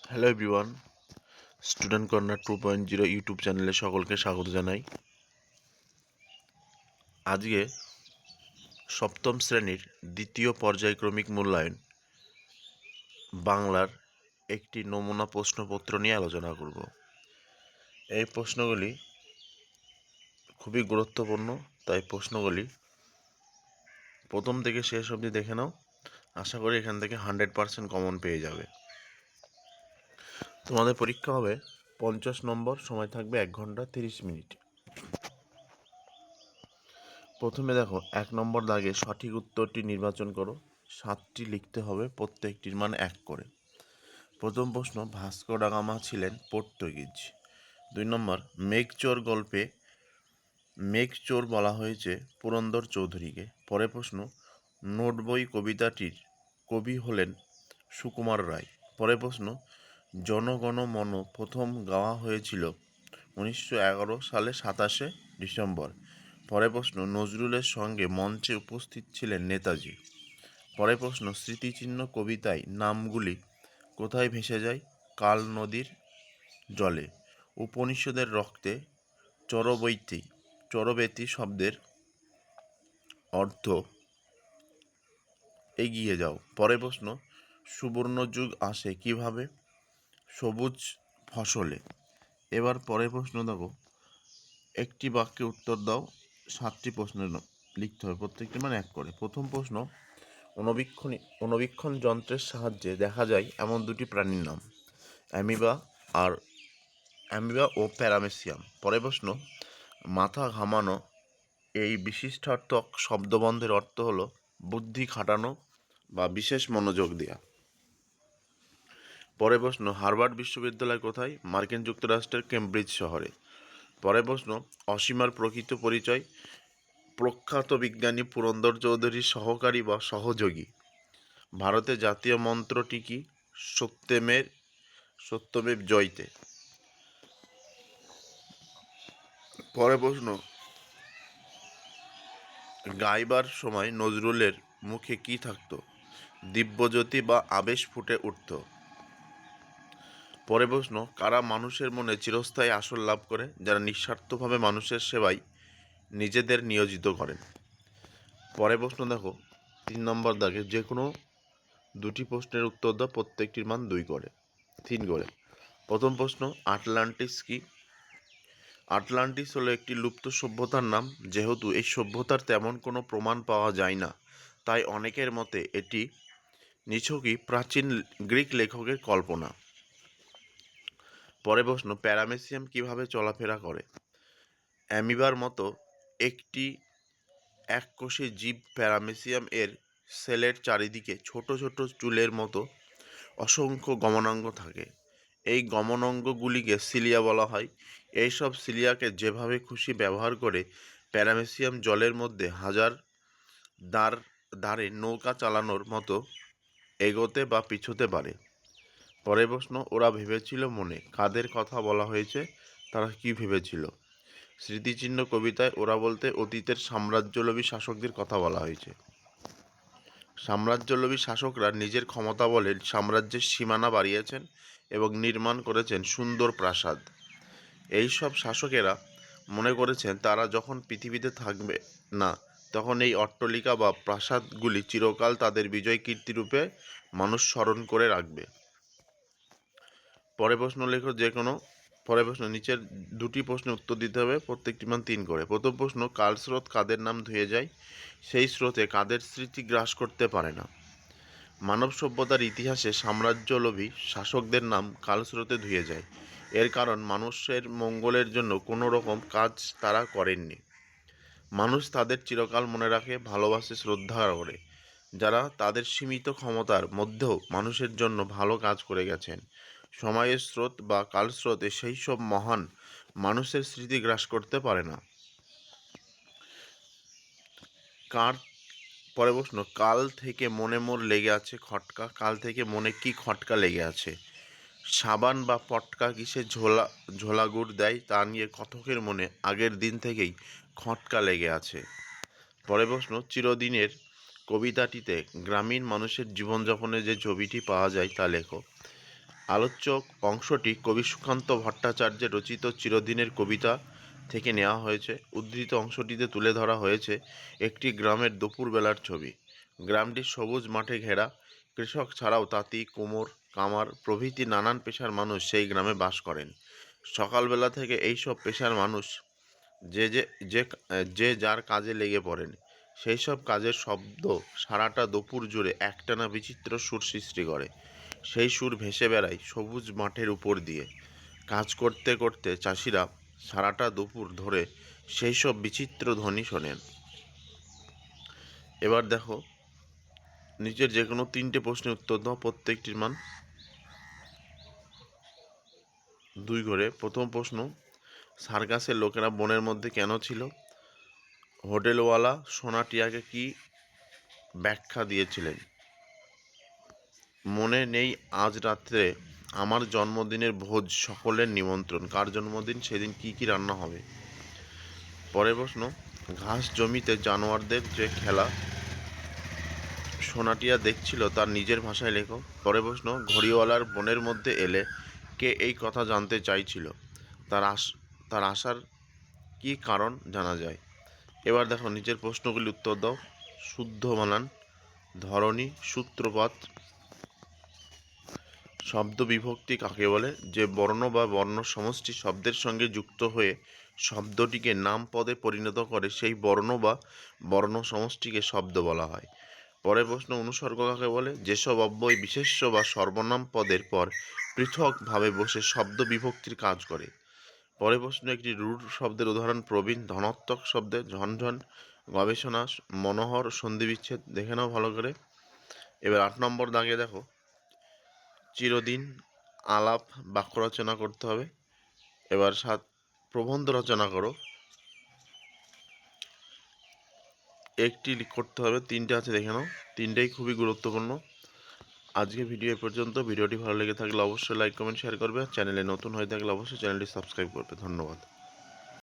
Hello everyone, student corner 2.0 YouTube চ্যানেলে সকলকে স্বাগত জানাই। আজকে সপ্তম শ্রেণীর দ্বিতীয় পর্যায়ক্রমিক মূল্যায়ন বাংলার একটি নমুনা প্রশ্নপত্র নিয়ে আলোচনা করব। এই প্রশ্নগুলি খুবই গুরুত্বপূর্ণ, তাই প্রশ্নগুলি প্রথম থেকে শেষ অবধি দেখে নাও। আশা করি এখান থেকে 100% কমন পেয়ে যাবে। তোমাদের পরীক্ষা হবে 50 নম্বর, সময় থাকবে 1 ঘন্টা 30 মিনিট। প্রথমে দেখো 1 নম্বর দাগে সঠিক উত্তরটি নির্বাচন করো। 7টি লিখতে হবে, প্রত্যেকটির মান 1 করে। প্রথম প্রশ্ন, ভাস্কো ডা গামা ছিলেন পর্তুগিজ। 2 নম্বর, মেঘচোর গল্পে মেঘচোর বলা হয়েছে পুরন্দর চৌধুরীকে। পরের প্রশ্ন, নোটবই কবিতাটির কবি হলেন সুকুমার রায়। পরের প্রশ্ন, জনগণ মন প্রথম গাওয়া হয়েছিল 1911 সালে 27শে ডিসেম্বর। পরের প্রশ্ন, নজরুলের সঙ্গে মঞ্চে উপস্থিত ছিলেন নেতাজি। পরের প্রশ্ন, স্মৃতিচিহ্ন কবিতায় নামগুলি কোথায় ভেসে যায়? কাল নদীর জলে। উপনিষদের রক্তে চরবেতি শব্দের অর্থ এগিয়ে যাও। পরের প্রশ্ন, সুবর্ণযুগ আসে কিভাবে? সবুজ ফসলে। এবার পরের প্রশ্ন দেখো, একটি বাক্যে উত্তর দাও। 7টি প্রশ্নের লিখতে হবে, প্রত্যেকটি মান 1 করে। প্রথম প্রশ্ন, অণুবীক্ষণ যন্ত্রের সাহায্যে দেখা যায় এমন দুটি প্রাণীর নাম। অ্যামিবা ও প্যারামেসিয়াম। পরের প্রশ্ন, মাথা ঘামানো এই বিশিষ্টার্থক শব্দবন্ধের অর্থ হলো বুদ্ধি খাটানো বা বিশেষ মনোযোগ দেওয়া। পরের প্রশ্ন, হার্ভার্ড বিশ্ববিদ্যালয় কোথায়? মার্কিন যুক্তরাষ্ট্রের কেমব্রিজ শহরে। পরের প্রশ্ন, অসীমার প্রকৃত পরিচয়? প্রখ্যাত বিজ্ঞানী পুরন্দর চৌধুরীর সহকারী বা সহযোগী। ভারতের জাতীয় মন্ত্রটি কি? সত্যমেব জয়তে। পরের প্রশ্ন, গাইবার সময় নজরুলের মুখে কি থাকতো? দিব্যজ্যোতি বা আবেশ ফুটে উঠত। পরের প্রশ্ন, কারা মানুষের মনে চিরস্থায়ী আসন লাভ করে? যারা নিঃস্বার্থভাবে মানুষের সেবায় নিজেদের নিয়োজিত করেন। পরের প্রশ্ন দেখো, 3 নম্বর দাগে যে কোনো দুটি প্রশ্নের উত্তর দাও, প্রত্যেকটির মান 2 করে 3 করে। প্রথম প্রশ্ন, আটলান্টিস কি? আটলান্টিস হলো একটি লুপ্ত সভ্যতার নাম। যেহেতু এই সভ্যতার তেমন কোনো প্রমাণ পাওয়া যায় না, তাই অনেকের মতে এটি নিছকই প্রাচীন গ্রিক লেখকের কল্পনা। পরের প্রশ্ন, প্যারামেসিয়াম কিভাবে চলাফেরা করে? অ্যামিবার মতো একটি এককোষী জীব প্যারামেসিয়াম এর সেলের চারিদিকে ছোট ছোট চুলের মতো অসংখ্য গমনাঙ্গ থাকে। এই গমনাঙ্গগুলিকে সিলিয়া বলা হয়। এইসব সিলিয়াকে যেভাবে খুশি ব্যবহার করে প্যারামেসিয়াম জলের মধ্যে হাজার দাঁড়ে নৌকা চালানোর মতো এগোতে বা পিছোতে পারে। পরের প্রশ্ন, ওরা ভেবেছিল মনে। কাদের কথা বলা হয়েছে? তারা কি ভেবেছিল? স্মৃতিচিহ্ন কবিতায় ওরা বলতে অতীতের সাম্রাজ্যলোভী শাসকদের কথা বলা হয়েছে। সাম্রাজ্যলোভী শাসকরা নিজের ক্ষমতা বলে সাম্রাজ্যের সীমানা বাড়িয়েছেন এবং নির্মাণ করেছেন সুন্দর প্রাসাদ। এই সব শাসকেরা মনে করেছেন তারা যখন পৃথিবীতে থাকবে না, তখন এই অট্টালিকা বা প্রাসাদগুলি চিরকাল তাদের বিজয় কীর্তিরূপে মানুষ স্মরণ করে রাখবে। পরের প্রশ্ন লেখো যে কোনো। পরের প্রশ্ন, নিচের দুটি প্রশ্নের উত্তর দিতে হবে, প্রত্যেকটি মান 3 করে। প্রথম প্রশ্ন, কালস্রোত কাদের নাম ধুয়ে যায়? সেই স্রোতে কাদের স্মৃতি গ্রাস করতে পারে না? মানব সভ্যতার ইতিহাসে সাম্রাজ্যলোভী শাসকদের নাম কালস্রোতে ধুয়ে যায়। এর কারণ মানুষের মঙ্গলের জন্য কোনো রকম কাজ তারা করেননি। মানুষ তাদের চিরকাল মনে রাখে, ভালোবাসে, শ্রদ্ধা করে, যারা তাদের সীমিত ক্ষমতার মধ্যেও মানুষের জন্য ভালো কাজ করে গেছেন। সময়ের স্রোত বা কালস্রোতে সেই সব মহান মানুষের স্মৃতি গ্রাস করতে পারে না। কার পরে প্রশ্ন, কাল থেকে মনে মোর লেগে আছে খটকা। কাল থেকে মনে কি খটকা লেগে আছে? সাবান বা পটকা কিসে ঝোলা গুড় দেয় তা নিয়ে কথকের মনে আগের দিন থেকেই খটকা লেগে আছে। পরে প্রশ্ন, চিরদিনের কবিতাটিতে গ্রামীণ মানুষের জীবনযাপনের যে ছবিটি পাওয়া যায় তা লেখো। আলোচ্য অংশটি কবি সুকান্ত ভট্টাচার্যের রচিত চিরদিনের কবিতা থেকে নেওয়া হয়েছে। উদ্ধৃত অংশটিতে তুলে ধরা হয়েছে একটি গ্রামের দুপুরবেলার ছবি। গ্রামটি সবুজ মাঠে ঘেরা। কৃষক ছাড়াও তাঁতি, কুমোর, কামার প্রভৃতি নানান পেশার মানুষ সেই গ্রামে বাস করেন। সকালবেলা থেকে এইসব পেশার মানুষ যে যে যে যে যার কাজে লেগে পড়েন। সেই সব কাজের শব্দ সারাটা দুপুর জুড়ে একটানা বিচিত্র সুর সৃষ্টি করে। সেই সুর ভেসে বেড়ায় সবুজ মাঠের উপর দিয়ে। কাজ করতে করতে চাষিরা সারাটা দুপুর ধরে সেই সব বিচিত্র ধ্বনি শোনেন। এবার দেখো, নিচের যে কোনো 3টে প্রশ্নের উত্তর দাও, প্রত্যেকটির মান 2 করে। প্রথম প্রশ্ন, সার্কাসের লোকেরা বনের মধ্যে কেন ছিল? হোটেলওয়ালা সোনা টিয়াকে কি ব্যাখ্যা দিয়েছিলেন? মনে নেই আজ রাত্রে আমার জন্মদিনের ভোজ, সকলের নিমন্ত্রণ। কার জন্মদিন, সেদিন কি কি রান্না হবে? পরের প্রশ্ন, ঘাস জমিতে জানোয়ারদের যে খেলা সোনাটিয়া দেখছিল তার নিজের ভাষায় লেখো। পরের প্রশ্ন, ঘড়িওয়ালার বনের মধ্যে এলে কে এই কথা জানতে চাইছিল? তার আসার কি কারণ জানা যায়? এবার দেখো, নিচের প্রশ্নগুলি উত্তর দাও। শুদ্ধ বানান, ধরনী, সূত্রপাত। শব্দ বিভক্তি কাকে বলে? যে বর্ণ বা বর্ণ সমষ্টি শব্দের সঙ্গে যুক্ত হয়ে শব্দটিকে নাম পদে পরিণত করে সেই বর্ণ বা বর্ণ সমষ্টিকে শব্দ বলা হয়। পরের প্রশ্ন, অনুসর্গ কাকে বলে? যেসব অব্যয় বিশেষ্য বা সর্বনাম পদের পর পৃথকভাবে বসে শব্দ বিভক্তির কাজ করে। পরের প্রশ্ন, একটি রূঢ় শব্দের উদাহরণ। প্রবীণ। ধনাত্মক শব্দের ঝনঝন, গবেষণা, মনোহর, সন্ধিবিচ্ছেদ। দেখে নাও ভালো করে। এবার 8 নম্বর দাগে দেখো, চিরদিন, আলাপ, বাক্য রচনা করতে হবে। এবার 7 প্রবন্ধ রচনা করো। একটি করতে হবে, 3টে আছে দেখে নাও, 3টেই খুবই গুরুত্বপূর্ণ। আজকে ভিডিও এ পর্যন্ত। ভিডিওটি ভালো লেগে থাকলে অবশ্যই লাইক, কমেন্ট, শেয়ার করবে। আর চ্যানেলে নতুন হয়ে থাকলে অবশ্যই চ্যানেলটি সাবস্ক্রাইব করবে। ধন্যবাদ।